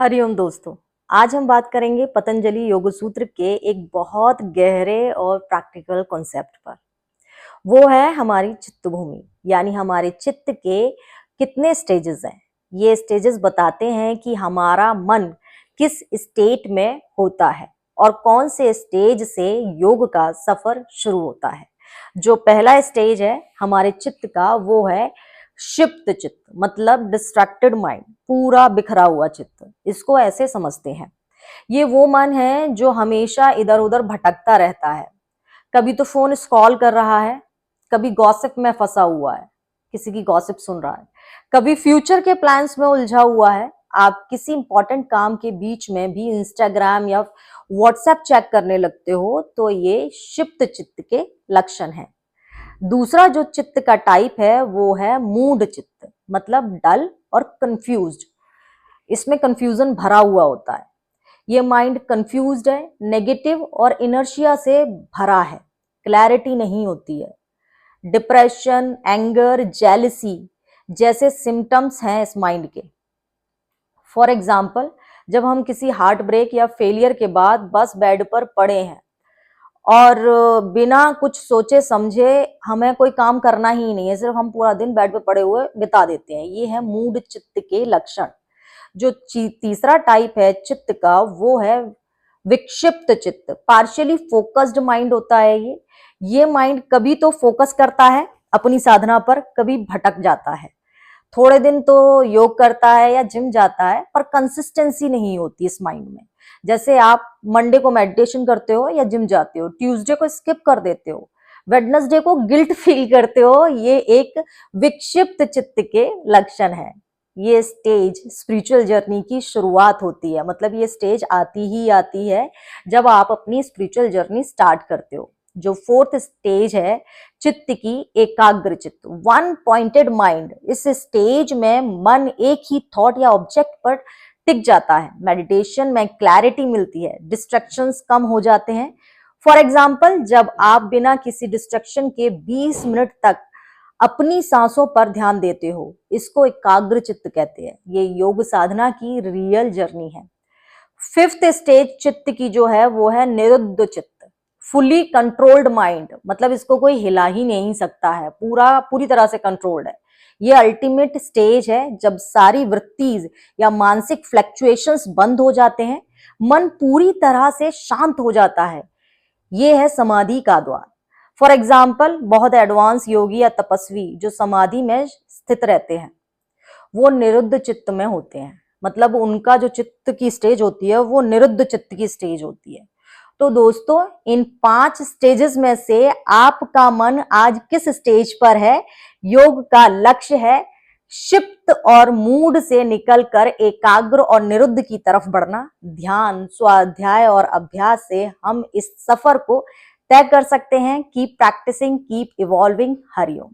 हरिओम दोस्तों। आज हम बात करेंगे पतंजलि योग सूत्र के एक बहुत गहरे और प्रैक्टिकल कॉन्सेप्ट पर। वो है हमारी चित्त भूमि, यानी हमारे चित्त के कितने स्टेजेस हैं। ये स्टेजेस बताते हैं कि हमारा मन किस स्टेट में होता है और कौन से स्टेज से योग का सफर शुरू होता है। जो पहला स्टेज है हमारे चित्त का, वो है क्षिप्त चित्त, मतलब डिस्ट्रैक्टेड माइंड, पूरा बिखरा हुआ चित्त। इसको ऐसे समझते हैं, ये वो मन है जो हमेशा इधर उधर भटकता रहता है। कभी तो फोन स्क्रॉल कर रहा है, कभी गॉसिप में फंसा हुआ है, किसी की गॉसिप सुन रहा है, कभी फ्यूचर के प्लान्स में उलझा हुआ है। आप किसी इंपॉर्टेंट काम के बीच में भी इंस्टाग्राम या व्हाट्सएप चेक करने लगते हो, तो ये क्षिप्त चित्त के लक्षण हैं। दूसरा जो चित्त का टाइप है वो है मूड चित्त, मतलब डल और कंफ्यूज्ड। इसमें कंफ्यूजन भरा हुआ होता है। ये माइंड कंफ्यूज्ड है, नेगेटिव और इनर्शिया से भरा है, क्लैरिटी नहीं होती है। डिप्रेशन, एंगर, जेलसी जैसे सिम्टम्स हैं इस माइंड के। फॉर एग्जाम्पल, जब हम किसी हार्ट ब्रेक या फेलियर के बाद बस बेड पर पड़े हैं और बिना कुछ सोचे समझे हमें कोई काम करना ही नहीं है, सिर्फ हम पूरा दिन बेड पे पड़े हुए बिता देते हैं, ये है मूड चित्त के लक्षण। जो तीसरा टाइप है चित्त का, वो है विक्षिप्त चित्त, पार्शियली फोकस्ड माइंड होता है ये माइंड कभी तो फोकस करता है अपनी साधना पर, कभी भटक जाता है। थोड़े दिन तो योग करता है या जिम जाता है, पर कंसिस्टेंसी नहीं होती इस माइंड में। जैसे आप मंडे को मेडिटेशन करते हो या जिम जाते हो, ट्यूसडे को स्किप कर देते हो, वेडनेसडे को गिल्ट फील करते हो, ये एक विक्षिप्त चित्त के लक्षण है। ये स्टेज स्पिरिचुअल जर्नी की शुरुआत होती है, मतलब ये स्टेज आती ही आती है जब आप अपनी स्पिरिचुअल जर्नी स्टार्ट करते हो। जो फोर्थ स्टेज है चित्त की, एकाग्र चित्त, वन पॉइंटेड माइंड। इस स्टेज में मन एक ही थॉट या ऑब्जेक्ट पर टिक जाता है। मेडिटेशन में क्लैरिटी मिलती है, डिस्ट्रैक्शंस कम हो जाते हैं। फॉर एग्जाम्पल, जब आप बिना किसी डिस्ट्रैक्शन के 20 मिनट तक अपनी सांसों पर ध्यान देते हो, इसको एकाग्र चित्त कहते हैं। ये योग साधना की रियल जर्नी है। फिफ्थ स्टेज चित्त की जो है वो है निरुद्ध चित्त, फुली कंट्रोल्ड माइंड, मतलब इसको कोई हिला ही नहीं सकता है, पूरी तरह से कंट्रोल्ड है। ये अल्टीमेट स्टेज है जब सारी वृत्तिज या मानसिक फ्लक्चुएशंस बंद हो जाते हैं, मन पूरी तरह से शांत हो जाता है। ये है समाधि का द्वार। फॉर एग्जाम्पल, बहुत एडवांस योगी या तपस्वी जो समाधि में स्थित रहते हैं, वो निरुद्ध चित्त में होते हैं, मतलब उनका जो चित्त की स्टेज होती है वो निरुद्ध चित्त की स्टेज होती है। तो दोस्तों, इन 5 स्टेजेस में से आपका मन आज किस स्टेज पर है? योग का लक्ष्य है क्षिप्त और मूड से निकलकर एकाग्र और निरुद्ध की तरफ बढ़ना। ध्यान, स्वाध्याय और अभ्यास से हम इस सफर को तय कर सकते हैं। Keep practising, keep evolving. Hariom.